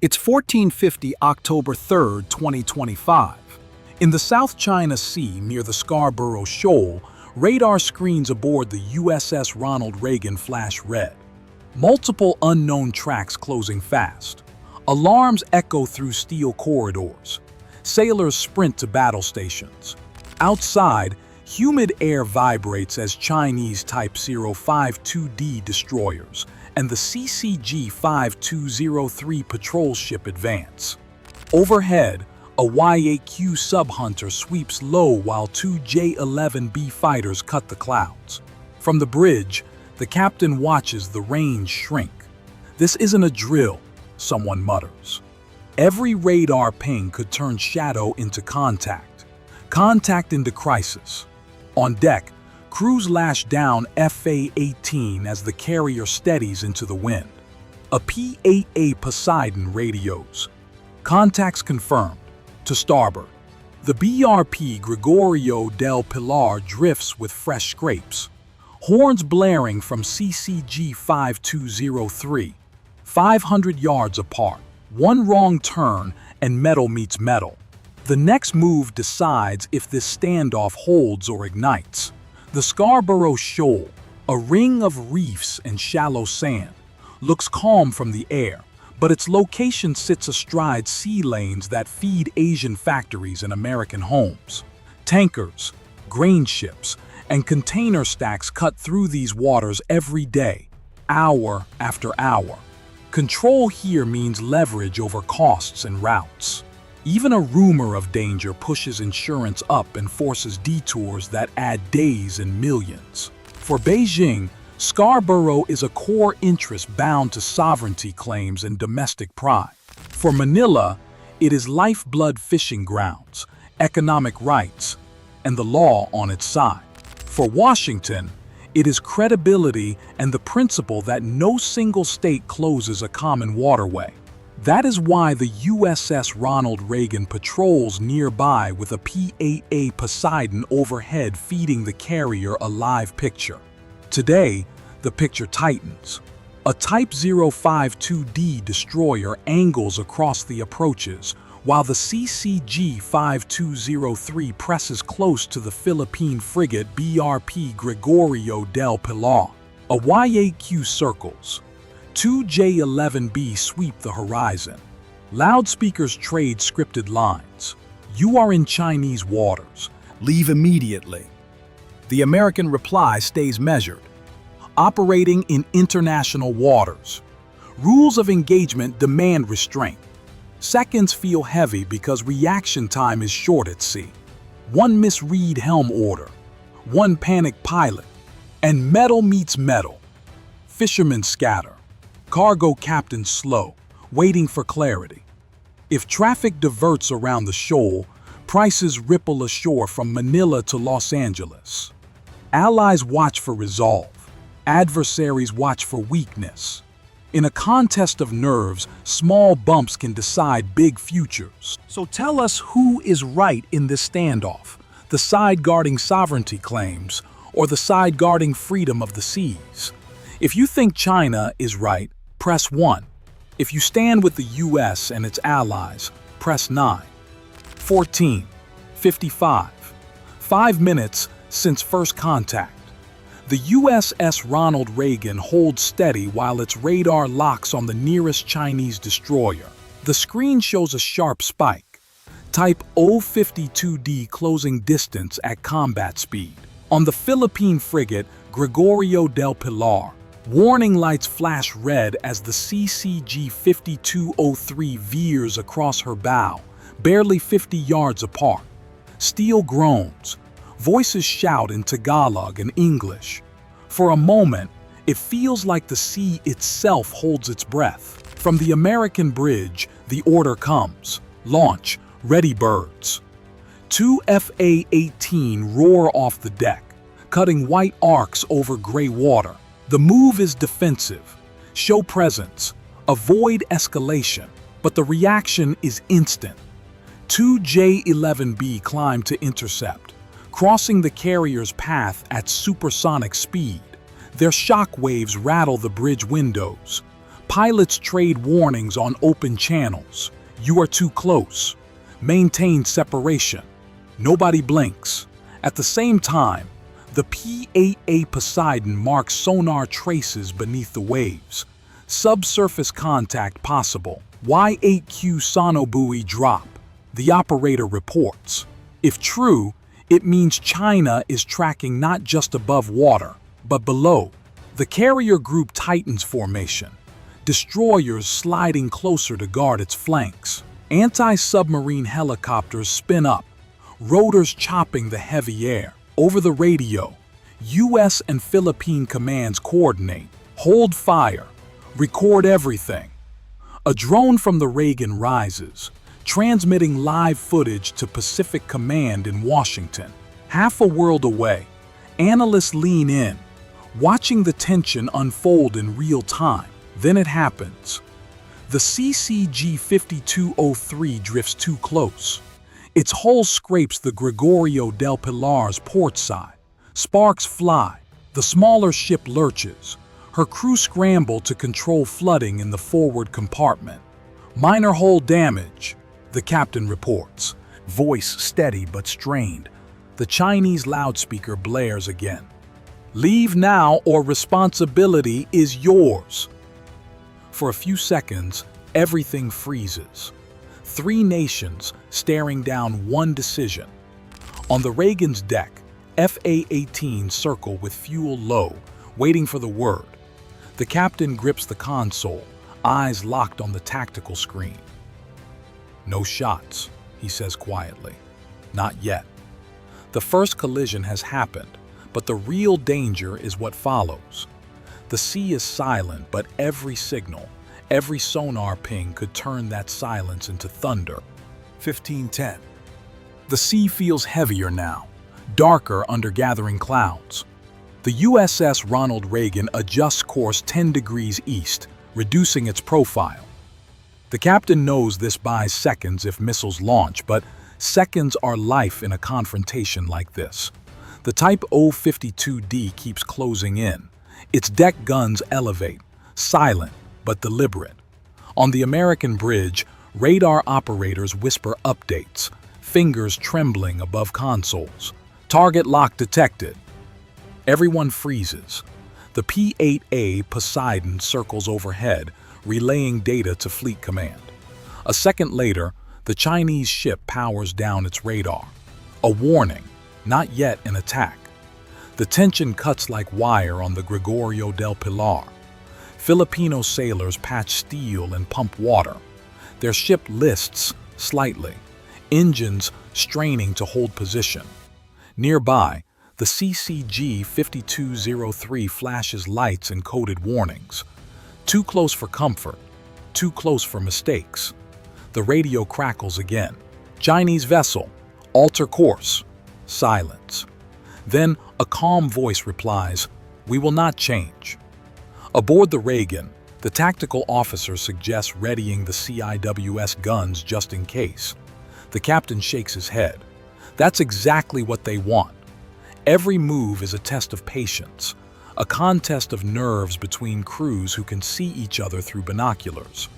It's 1450 October 3rd, 2025. In the South China Sea near the Scarborough Shoal, radar screens aboard the USS Ronald Reagan flash red. Multiple unknown tracks closing fast. Alarms echo through steel corridors. Sailors sprint to battle stations. Outside, humid air vibrates as Chinese Type 052D destroyers and the CCG-5203 patrol ship advance. Overhead, a YAQ subhunter sweeps low while two J-11B fighters cut the clouds. From the bridge, the captain watches the range shrink. "This isn't a drill," someone mutters. Every radar ping could turn shadow into contact into crisis. On deck, crews lash down FA-18 as the carrier steadies into the wind. A P-8A Poseidon radios. Contacts confirmed. To starboard. The BRP Gregorio del Pilar drifts with fresh scrapes. Horns blaring from CCG-5203. 500 yards apart. One wrong turn and metal meets metal. The next move decides if this standoff holds or ignites. The Scarborough Shoal, a ring of reefs and shallow sand, looks calm from the air, but its location sits astride sea lanes that feed Asian factories and American homes. Tankers, grain ships, and container stacks cut through these waters every day, hour after hour. Control here means leverage over costs and routes. Even a rumor of danger pushes insurance up and forces detours that add days and millions. For Beijing, Scarborough is a core interest bound to sovereignty claims and domestic pride. For Manila, it is lifeblood fishing grounds, economic rights, and the law on its side. For Washington, it is credibility and the principle that no single state closes a common waterway. That is why the USS Ronald Reagan patrols nearby with a P-8A Poseidon overhead feeding the carrier a live picture. Today, the picture tightens. A Type 052D destroyer angles across the approaches, while the CCG-5203 presses close to the Philippine frigate BRP Gregorio del Pilar. A YAQ circles. Two J-11B sweep the horizon. Loudspeakers trade scripted lines. "You are in Chinese waters. Leave immediately." The American reply stays measured. "Operating in international waters. Rules of engagement demand restraint. Seconds feel heavy because reaction time is short at sea. One misread helm order. One panicked pilot. And metal meets metal. Fishermen scatter. Cargo captains slow, waiting for clarity. If traffic diverts around the shoal, prices ripple ashore from Manila to Los Angeles. Allies watch for resolve. Adversaries watch for weakness. In a contest of nerves, small bumps can decide big futures. So tell us who is right in this standoff, the side guarding sovereignty claims or the side guarding freedom of the seas. If you think China is right, press 1. If you stand with the US and its allies, press 9. 14:55. 5 minutes since first contact. The USS Ronald Reagan holds steady while its radar locks on the nearest Chinese destroyer. The screen shows a sharp spike. Type 052D closing distance at combat speed. On the Philippine frigate Gregorio del Pilar, warning lights flash red as the CCG-5203 veers across her bow, barely 50 yards apart. Steel groans. Voices shout in Tagalog and English. For a moment, it feels like the sea itself holds its breath. From the American bridge, the order comes. Launch. Ready, birds. Two FA-18 roar off the deck, cutting white arcs over gray water. The move is defensive. Show presence. Avoid escalation. But the reaction is instant. Two J-11B climb to intercept, crossing the carrier's path at supersonic speed. Their shock waves rattle the bridge windows. Pilots trade warnings on open channels. You are too close. Maintain separation. Nobody blinks. At the same time, the P-8A Poseidon marks sonar traces beneath the waves. Subsurface contact possible. Y-8Q sonobuoy drop. The operator reports. If true, it means China is tracking not just above water, but below. The carrier group tightens formation. Destroyers sliding closer to guard its flanks. Anti-submarine helicopters spin up, rotors chopping the heavy air. Over the radio, U.S. and Philippine commands coordinate, hold fire, record everything. A drone from the Reagan rises, transmitting live footage to Pacific Command in Washington. Half a world away, analysts lean in, watching the tension unfold in real time. Then it happens. The CCG-5203 drifts too close. Its hull scrapes the Gregorio del Pilar's port side. Sparks fly. The smaller ship lurches. Her crew scramble to control flooding in the forward compartment. Minor hull damage, the captain reports. Voice steady but strained. The Chinese loudspeaker blares again. Leave now or responsibility is yours. For a few seconds, everything freezes. Three nations staring down one decision. On the Reagan's deck, FA-18 circle with fuel low, waiting for the word. The captain grips the console, eyes locked on the tactical screen. No shots, he says quietly. Not yet. The first collision has happened, but the real danger is what follows. The sea is silent, but every signal, every sonar ping could turn that silence into thunder. 15:10. The sea feels heavier now, darker under gathering clouds. The USS Ronald Reagan adjusts course 10 degrees east, reducing its profile. The captain knows this buys seconds if missiles launch, but seconds are life in a confrontation like this. The Type O-52D keeps closing in. Its deck guns elevate, silent but deliberate. On the American bridge, radar operators whisper updates, fingers trembling above consoles. Target lock detected. Everyone freezes. The P-8A Poseidon circles overhead, relaying data to Fleet Command. A second later, the Chinese ship powers down its radar. A warning, not yet an attack. The tension cuts like wire on the Gregorio del Pilar. Filipino sailors patch steel and pump water. Their ship lists slightly, engines straining to hold position. Nearby, the CCG-5203 flashes lights and coded warnings. Too close for comfort, too close for mistakes. The radio crackles again. Chinese vessel, alter course. Silence. Then a calm voice replies, "We will not change." Aboard the Reagan, the tactical officer suggests readying the CIWS guns just in case. The captain shakes his head. That's exactly what they want. Every move is a test of patience, a contest of nerves between crews who can see each other through binoculars.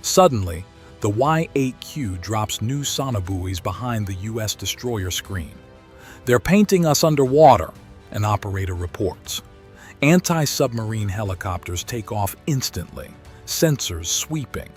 Suddenly, the Y-8Q drops new sonobuoys behind the U.S. destroyer screen. "They're painting us underwater," an operator reports. Anti-submarine helicopters take off instantly, sensors sweeping.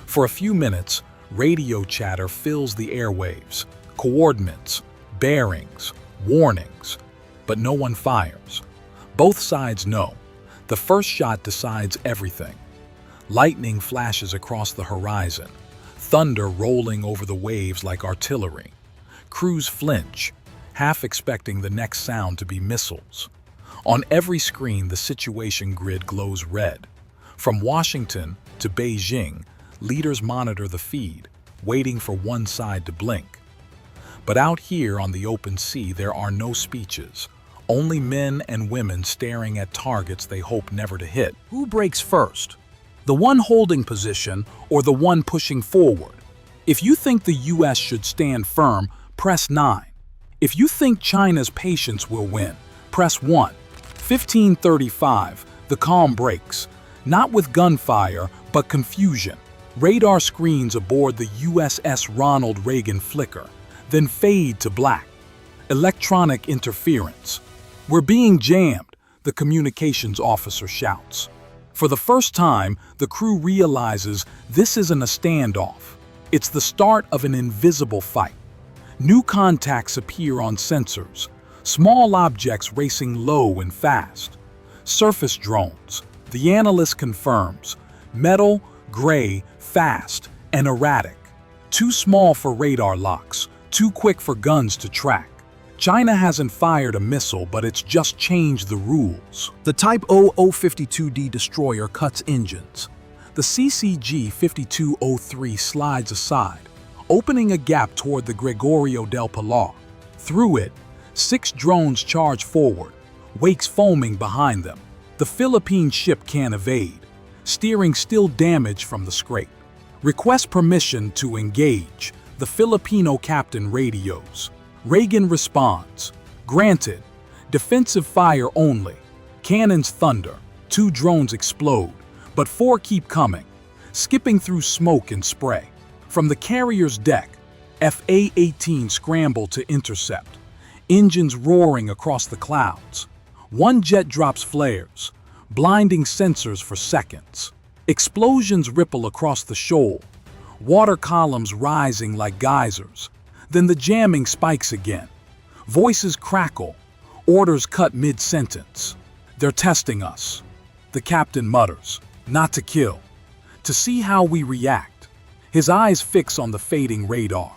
For a few minutes, radio chatter fills the airwaves, coordinates, bearings, warnings, but no one fires. Both sides know. The first shot decides everything. Lightning flashes across the horizon, thunder rolling over the waves like artillery. Crews flinch, half expecting the next sound to be missiles. On every screen, the situation grid glows red. From Washington to Beijing, leaders monitor the feed, waiting for one side to blink. But out here on the open sea, there are no speeches, only men and women staring at targets they hope never to hit. Who breaks first? The one holding position or the one pushing forward? If you think the US should stand firm, press 9. If you think China's patience will win, press 1. 15:35, the calm breaks. Not with gunfire, but confusion. Radar screens aboard the USS Ronald Reagan flicker, then fade to black. Electronic interference. "We're being jammed," the communications officer shouts. For the first time, the crew realizes this isn't a standoff. It's the start of an invisible fight. New contacts appear on sensors, small objects racing low and fast. Surface drones. The analyst confirms. Metal, gray, fast, and erratic. Too small for radar locks, too quick for guns to track. China hasn't fired a missile, but it's just changed the rules. The Type 0052D destroyer cuts engines. The CCG-5203 slides aside, opening a gap toward the Gregorio del Pilar. Through it, 6 drones charge forward, wakes foaming behind them. The Philippine ship can't evade, steering still damaged from the scrape. Request permission to engage, the Filipino captain radios. Reagan responds, "Granted. Defensive fire only." Cannons thunder, 2 drones explode, but 4 keep coming, skipping through smoke and spray. From the carrier's deck, FA-18 scramble to intercept, engines roaring across the clouds. 1 jet drops flares, blinding sensors for seconds. Explosions ripple across the shoal, water columns rising like geysers. Then the jamming spikes again. Voices crackle, orders cut mid-sentence. "They're testing us," the captain mutters. "Not to kill, to see how we react." His eyes fix on the fading radar.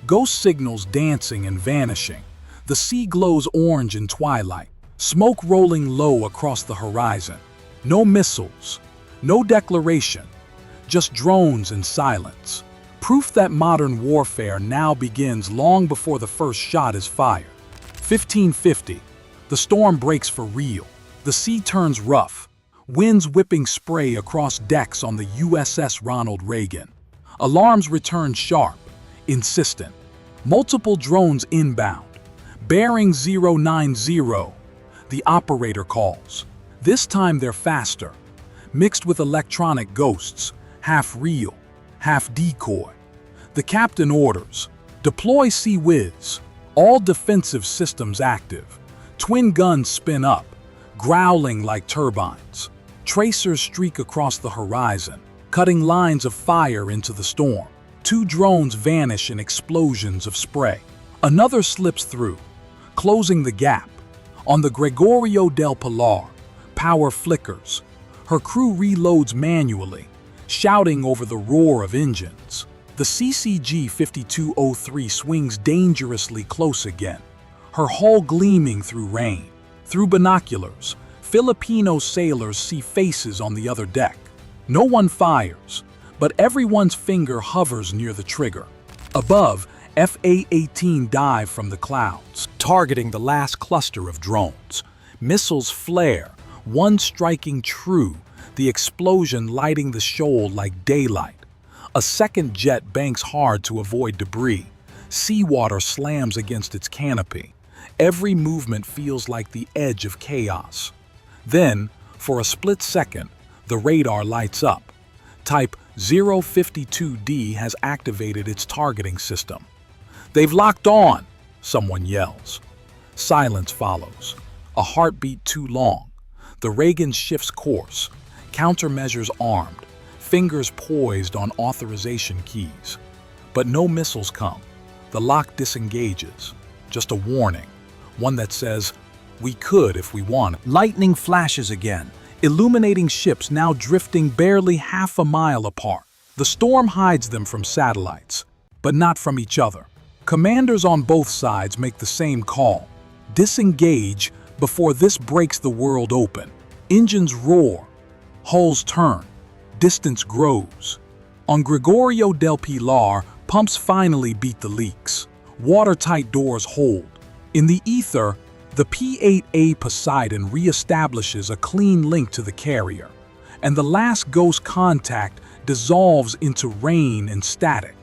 Ghost signals dancing and vanishing. The sea glows orange in twilight, smoke rolling low across the horizon. No missiles, no declaration, just drones and silence. Proof that modern warfare now begins long before the first shot is fired. 1550. The storm breaks for real. The sea turns rough, winds whipping spray across decks on the USS Ronald Reagan. Alarms return sharp, insistent. Multiple drones inbound. Bearing 090. The operator calls. This time they're faster, mixed with electronic ghosts, half real, half decoy. The captain orders, "Deploy Sea Whiz." All defensive systems active. Twin guns spin up, growling like turbines. Tracers streak across the horizon, cutting lines of fire into the storm. 2 drones vanish in explosions of spray. Another slips through, closing the gap. On the Gregorio del Pilar, power flickers. Her crew reloads manually, shouting over the roar of engines. The CCG-5203 swings dangerously close again, her hull gleaming through rain. Through binoculars, Filipino sailors see faces on the other deck. No one fires, but everyone's finger hovers near the trigger. Above, FA-18 dive from the clouds, targeting the last cluster of drones. Missiles flare, one striking true, the explosion lighting the shoal like daylight. A second jet banks hard to avoid debris. Seawater slams against its canopy. Every movement feels like the edge of chaos. Then, for a split second, the radar lights up. Type 052D has activated its targeting system. "They've locked on," someone yells. Silence follows. A heartbeat too long. The Reagan shifts course, countermeasures armed, fingers poised on authorization keys. But no missiles come. The lock disengages. Just a warning, one that says, "We could if we wanted." Lightning flashes again, illuminating ships now drifting barely half a mile apart. The storm hides them from satellites, but not from each other. Commanders on both sides make the same call. Disengage before this breaks the world open. Engines roar, hulls turn, distance grows. On Gregorio del Pilar, pumps finally beat the leaks. Watertight doors hold. In the ether, the P-8A Poseidon reestablishes a clean link to the carrier, and the last ghost contact dissolves into rain and static.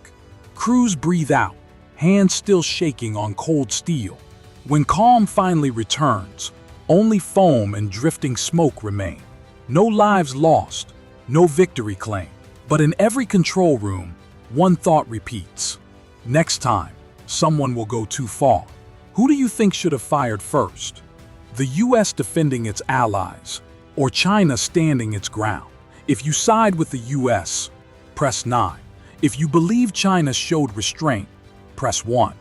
Crews breathe out, hands still shaking on cold steel. When calm finally returns, only foam and drifting smoke remain. No lives lost, no victory claim. But in every control room, one thought repeats. Next time, someone will go too far. Who do you think should have fired first? The US defending its allies, or China standing its ground? If you side with the US, press 9. If you believe China showed restraint, press 1.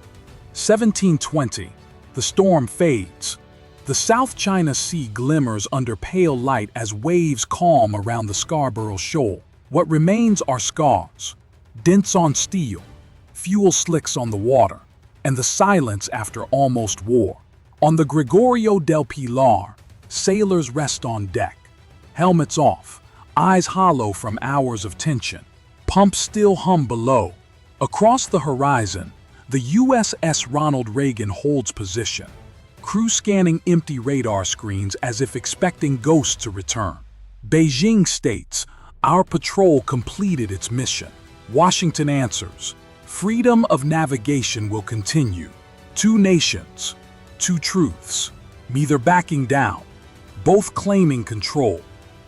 1720. The storm fades. The South China Sea glimmers under pale light as waves calm around the Scarborough Shoal. What remains are scars, dents on steel, fuel slicks on the water, and the silence after almost war. On the Gregorio del Pilar, sailors rest on deck, helmets off, eyes hollow from hours of tension. Pumps still hum below. Across the horizon, the USS Ronald Reagan holds position, crew scanning empty radar screens as if expecting ghosts to return. Beijing states, "Our patrol completed its mission." Washington answers, "Freedom of navigation will continue. Two nations, two truths, neither backing down, both claiming control."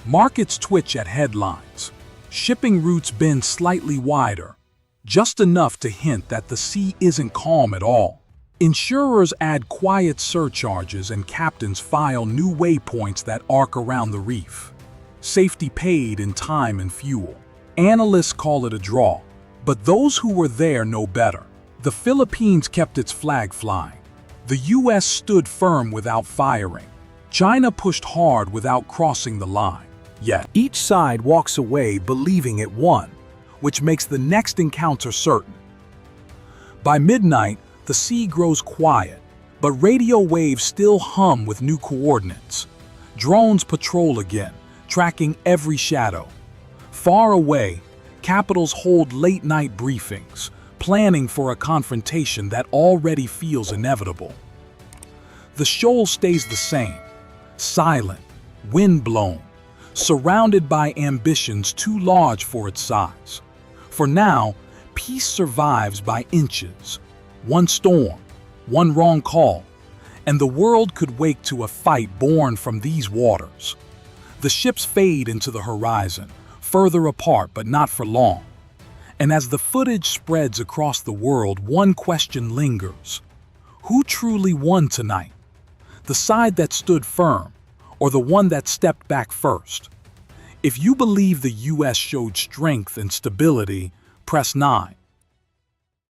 Markets twitch at headlines. Shipping routes bend slightly wider, just enough to hint that the sea isn't calm at all. Insurers add quiet surcharges and captains file new waypoints that arc around the reef. Safety paid in time and fuel. Analysts call it a draw, but those who were there know better. The Philippines kept its flag flying. The US stood firm without firing. China pushed hard without crossing the line. Yet, each side walks away believing it won, which makes the next encounter certain. By midnight, the sea grows quiet, but radio waves still hum with new coordinates. Drones patrol again, tracking every shadow. Far away, capitals hold late-night briefings, planning for a confrontation that already feels inevitable. The shoal stays the same, silent, wind-blown, surrounded by ambitions too large for its size. For now, peace survives by inches. One storm, one wrong call, and the world could wake to a fight born from these waters. The ships fade into the horizon, further apart but not for long. And as the footage spreads across the world, one question lingers. Who truly won tonight? The side that stood firm, or the one that stepped back first? If you believe the US showed strength and stability, press 9.